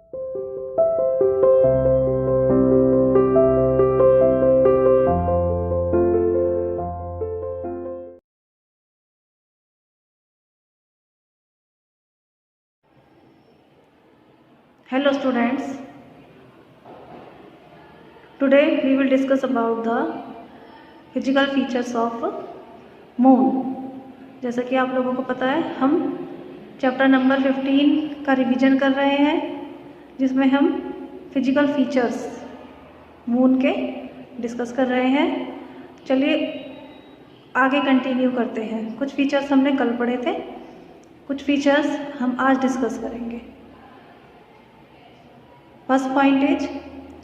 Hello students, today we will discuss about the physical features of moon। जैसा कि आप लोगों को पता है, हम चैप्टर नंबर 15 का रिवीजन कर रहे हैं, जिसमें हम फिजिकल फीचर्स मून के डिस्कस कर रहे हैं। चलिए आगे कंटिन्यू करते हैं। कुछ फीचर्स हमने कल पढ़े थे, कुछ फीचर्स हम आज डिस्कस करेंगे। First point is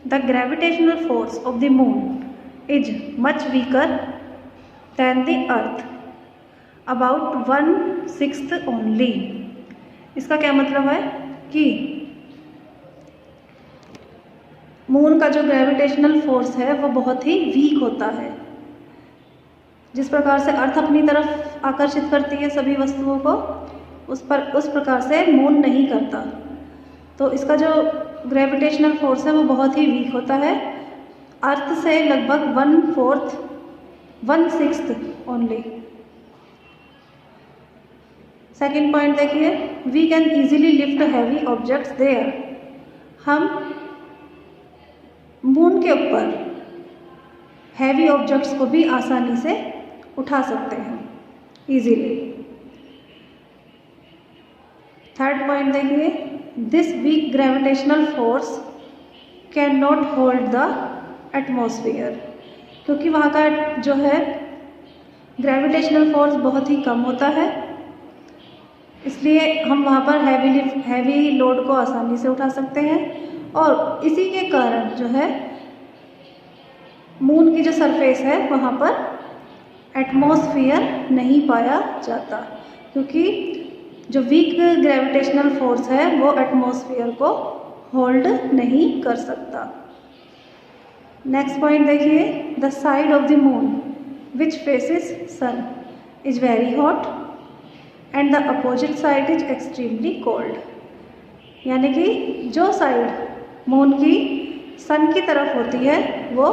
the gravitational force of the moon is much weaker than the earth, about 1/6 only। इसका क्या मतलब है कि मून का जो ग्रेविटेशनल फोर्स है वो बहुत ही वीक होता है। जिस प्रकार से अर्थ अपनी तरफ आकर्षित करती है सभी वस्तुओं को, उस प्रकार से मून नहीं करता। तो इसका जो ग्रेविटेशनल फोर्स है वो बहुत ही वीक होता है, अर्थ से लगभग 1/6 ओनली। सेकेंड पॉइंट देखिए, we can easily lift heavy objects there. हम मून के ऊपर हैवी ऑब्जेक्ट्स को भी आसानी से उठा सकते हैं इजीली। थर्ड पॉइंट देखिए, this weak gravitational force can not hold the atmosphere. क्योंकि वहाँ का जो है ग्रेविटेशनल फोर्स बहुत ही कम होता है, इसलिए हम वहाँ पर हैवी लोड को आसानी से उठा सकते हैं। और इसी के कारण जो है मून की जो सरफेस है वहाँ पर एटमॉस्फेयर नहीं पाया जाता, क्योंकि जो वीक ग्रेविटेशनल फोर्स है वो एटमॉस्फेयर को होल्ड नहीं कर सकता। नेक्स्ट पॉइंट देखिए, the side of the moon which faces sun is very hot and the opposite side is extremely cold. यानी कि जो साइड मून की सन की तरफ होती है वो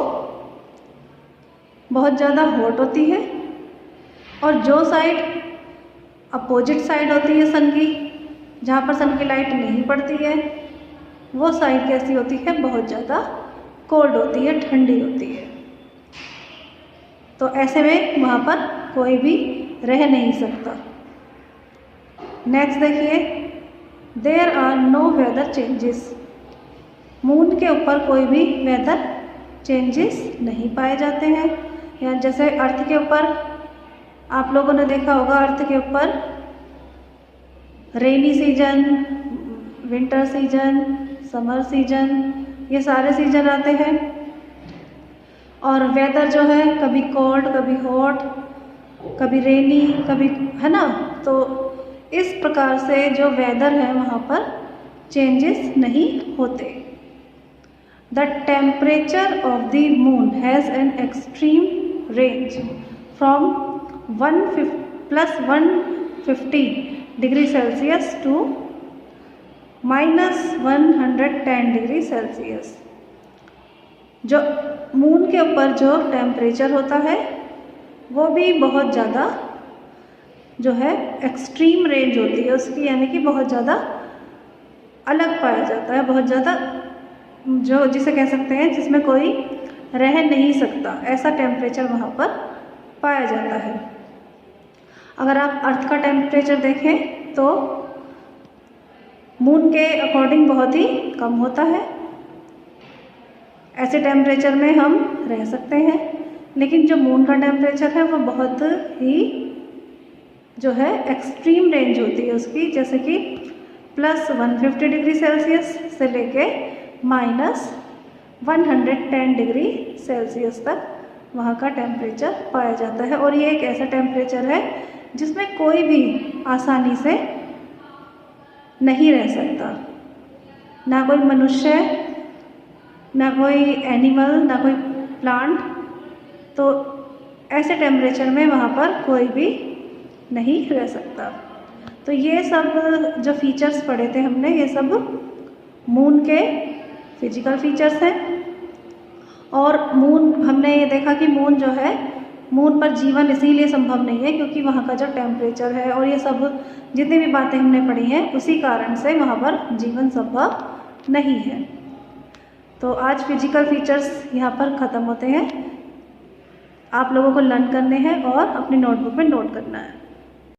बहुत ज़्यादा हॉट होती है, और जो साइड अपोजिट साइड होती है सन की, जहाँ पर सन की लाइट नहीं पड़ती है, वो साइड कैसी होती है, बहुत ज़्यादा कोल्ड होती है, ठंडी होती है। तो ऐसे में वहाँ पर कोई भी रह नहीं सकता। नेक्स्ट देखिए, there are no weather changes. Moon के ऊपर कोई भी वेदर चेंजेस नहीं पाए जाते हैं। या जैसे अर्थ के ऊपर आप लोगों ने देखा होगा, अर्थ के ऊपर rainy season, winter season, summer season, ये सारे सीजन आते हैं। और वेदर जो है कभी कोल्ड, कभी हॉट, कभी रेनी, कभी, है ना। तो इस प्रकार से जो वेदर है वहाँ पर चेंजेस नहीं होते। The temperature of the moon has an extreme range from +150 degree Celsius to -110 degree Celsius. जो मून के ऊपर जो टेम्परेचर होता है वो भी बहुत ज़्यादा जो है एक्सट्रीम रेंज होती है उसकी, यानी कि बहुत ज़्यादा अलग पाया जाता है, बहुत ज़्यादा जो जिसे कह सकते हैं जिसमें कोई रह नहीं सकता, ऐसा टेम्परेचर वहाँ पर पाया जाता है। अगर आप अर्थ का टेम्परेचर देखें तो मून के अकॉर्डिंग बहुत ही कम होता है। ऐसे टेम्परेचर में हम रह सकते हैं, लेकिन जो मून का टेम्परेचर है वो बहुत ही जो है एक्सट्रीम रेंज होती है उसकी, जैसे कि +150 डिग्री सेल्सियस से लेके -110 डिग्री सेल्सियस तक वहाँ का टेम्परेचर पाया जाता है। और ये एक ऐसा टेम्परेचर है जिसमें कोई भी आसानी से नहीं रह सकता, ना कोई मनुष्य, ना कोई एनिमल, ना कोई प्लांट। तो ऐसे टेम्परेचर में वहाँ पर कोई भी नहीं रह सकता। तो ये सब जो फीचर्स पढ़े थे हमने, ये सब मून के फिजिकल फीचर्स हैं। और मून हमने ये देखा कि मून जो है, मून पर जीवन इसीलिए संभव नहीं है क्योंकि वहाँ का जो टेम्परेचर है और ये सब जितनी भी बातें हमने पढ़ी हैं उसी कारण से वहाँ पर जीवन संभव नहीं है। तो आज फिजिकल फीचर्स यहाँ पर ख़त्म होते हैं। आप लोगों को लर्न करने हैं और अपनी नोटबुक में नोट करना है।